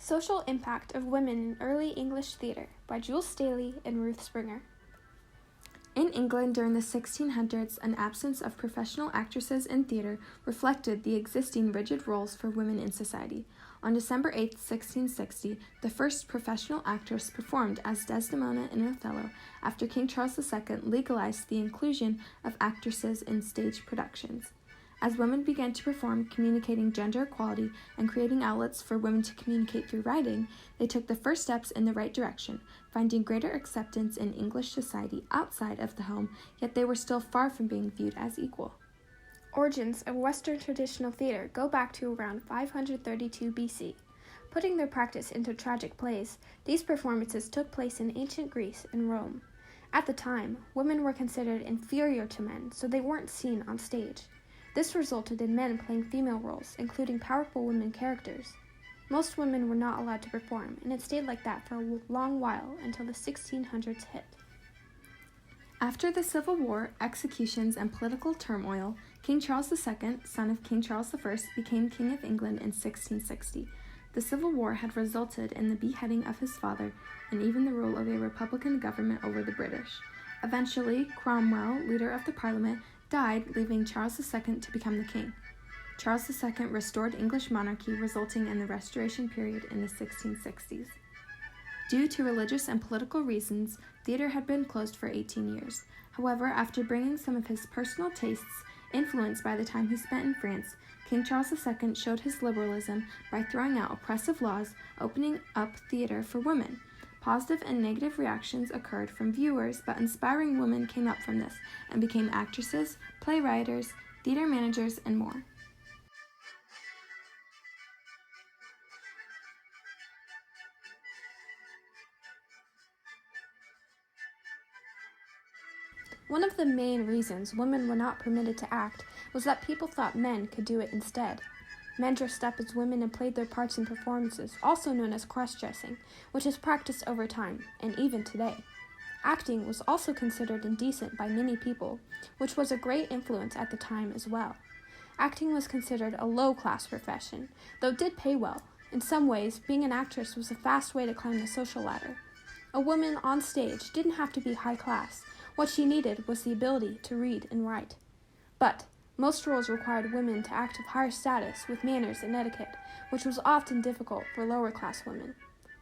Social Impact of Women in Early English Theatre by Jules Staley and Ruth Sprenger. In England during the 1600s, an absence of professional actresses in theatre reflected the existing rigid roles for women in society. On December 8, 1660, the first professional actress performed as Desdemona in Othello after King Charles II legalized the inclusion of actresses in stage productions. As women began to perform, communicating gender equality and creating outlets for women to communicate through writing, they took the first steps in the right direction, finding greater acceptance in English society outside of the home, yet they were still far from being viewed as equal. Origins of Western traditional theater go back to around 532 BC. Putting their practice into tragic plays, these performances took place in ancient Greece and Rome. At the time, women were considered inferior to men, so they weren't seen on stage. This resulted in men playing female roles, including powerful women characters. Most women were not allowed to perform, and it stayed like that for a long while until the 1600s hit. After the Civil War, executions, and political turmoil, King Charles II, son of King Charles I, became King of England in 1660. The Civil War had resulted in the beheading of his father and even the rule of a republican government over the British. Eventually, Cromwell, leader of the Parliament, died, leaving Charles II to become the king. Charles II restored English monarchy, resulting in the Restoration period in the 1660s. Due to religious and political reasons, theater had been closed for 18 years. However, after bringing some of his personal tastes, influenced by the time he spent in France, King Charles II showed his liberalism by throwing out oppressive laws, opening up theater for women. Positive and negative reactions occurred from viewers, but inspiring women came up from this and became actresses, playwriters, theater managers, and more. One of the main reasons women were not permitted to act was that people thought men could do it instead. Men dressed up as women and played their parts in performances, also known as cross-dressing, which is practiced over time, and even today. Acting was also considered indecent by many people, which was a great influence at the time as well. Acting was considered a low-class profession, though it did pay well. In some ways, being an actress was a fast way to climb the social ladder. A woman on stage didn't have to be high class. What she needed was the ability to read and write. But most roles required women to act of higher status with manners and etiquette, which was often difficult for lower-class women.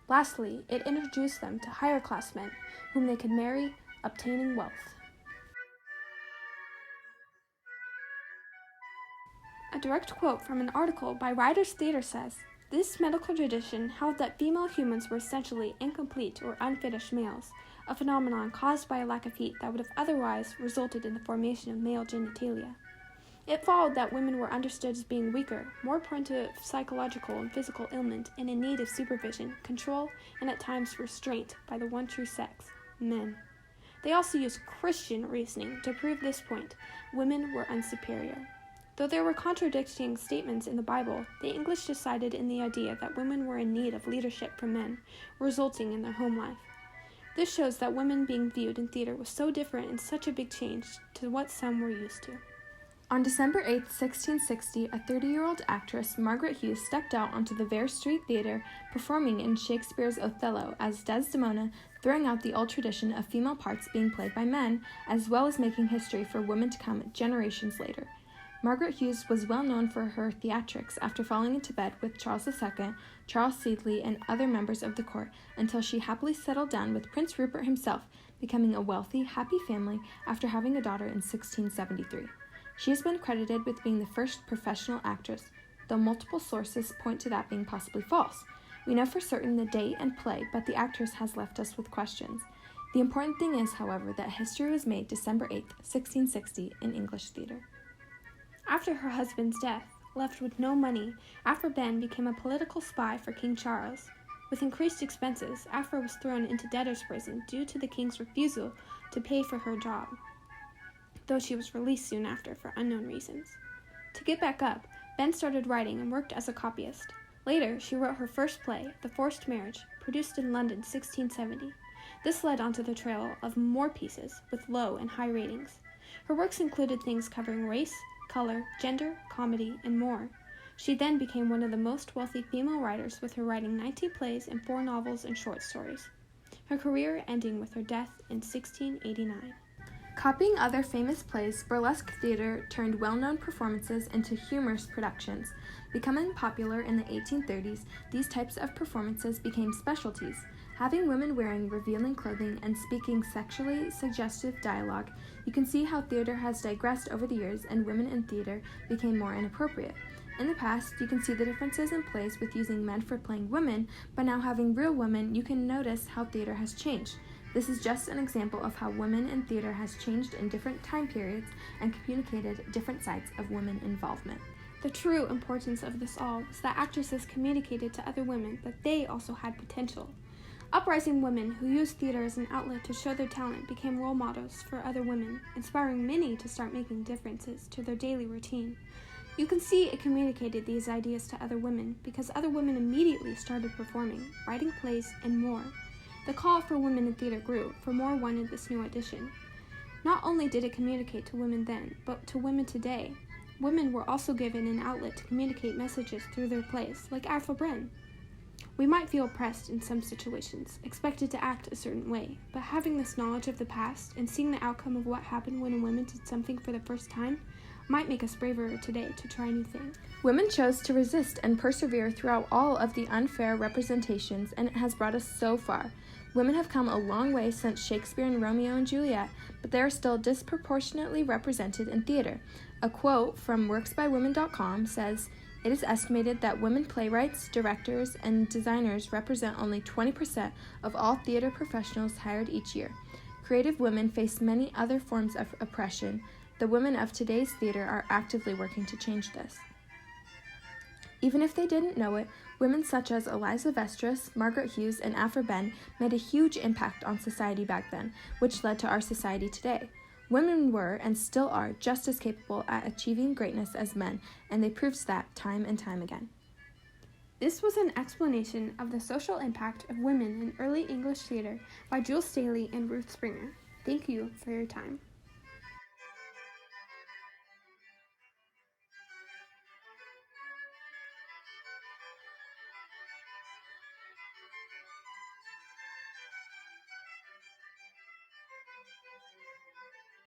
Lastly, it introduced them to higher-class men, whom they could marry, obtaining wealth. A direct quote from an article by Writers' Theatre says, "This medical tradition held that female humans were essentially incomplete or unfinished males, a phenomenon caused by a lack of heat that would have otherwise resulted in the formation of male genitalia. It followed that women were understood as being weaker, more prone to psychological and physical ailment, and in need of supervision, control, and at times restraint by the one true sex, men." They also used Christian reasoning to prove this point: women were unsuperior. Though there were contradicting statements in the Bible, the English decided in the idea that women were in need of leadership from men, resulting in their home life. This shows that women being viewed in theater was so different and such a big change to what some were used to. On December 8, 1660, a 30-year-old actress, Margaret Hughes, stepped out onto the Vere Street Theatre, performing in Shakespeare's Othello as Desdemona, throwing out the old tradition of female parts being played by men, as well as making history for women to come generations later. Margaret Hughes was well known for her theatrics after falling into bed with Charles II, Charles Seeley, and other members of the court until she happily settled down with Prince Rupert himself, becoming a wealthy, happy family after having a daughter in 1673. She has been credited with being the first professional actress, though multiple sources point to that being possibly false. We know for certain the date and play, but the actress has left us with questions. The important thing is, however, that history was made December 8, 1660 in English theater. After her husband's death, left with no money, Afra Ben became a political spy for King Charles. With increased expenses, Afra was thrown into debtor's prison due to the king's refusal to pay for her job, though she was released soon after for unknown reasons. To get back up, Ben started writing and worked as a copyist. Later, she wrote her first play, The Forced Marriage, produced in London 1670. This led onto the trail of more pieces with low and high ratings. Her works included things covering race, color, gender, comedy, and more. She then became one of the most wealthy female writers, with her writing 19 plays and 4 novels and short stories, her career ending with her death in 1689. Copying other famous plays, burlesque theater turned well-known performances into humorous productions. Becoming popular in the 1830s, these types of performances became specialties. Having women wearing revealing clothing and speaking sexually suggestive dialogue, you can see how theater has digressed over the years and women in theater became more inappropriate. In the past, you can see the differences in plays with using men for playing women, but now having real women, you can notice how theater has changed. This is just an example of how women in theater has changed in different time periods and communicated different sides of women involvement. The true importance of this all was that actresses communicated to other women that they also had potential. Uprising women who used theater as an outlet to show their talent became role models for other women, inspiring many to start making differences to their daily routine. You can see it communicated these ideas to other women because other women immediately started performing, writing plays, and more. The call for women in theater grew, for more wanted this new edition. Not only did it communicate to women then, but to women today. Women were also given an outlet to communicate messages through their plays, like Avril Bren. We might feel oppressed in some situations, expected to act a certain way, but having this knowledge of the past and seeing the outcome of what happened when a woman did something for the first time might make us braver today to try new things. Women chose to resist and persevere throughout all of the unfair representations, and it has brought us so far. Women have come a long way since Shakespeare and Romeo and Juliet, but they are still disproportionately represented in theater. A quote from worksbywomen.com says, "It is estimated that women playwrights, directors, and designers represent only 20% of all theater professionals hired each year. Creative women face many other forms of oppression. The women of today's theater are actively working to change this." Even if they didn't know it, women such as Eliza Vestris, Margaret Hughes, and Aphra Behn made a huge impact on society back then, which led to our society today. Women were, and still are, just as capable at achieving greatness as men, and they proved that time and time again. This was an explanation of the social impact of women in early English theater by Jules Staley and Ruth Sprenger. Thank you for your time.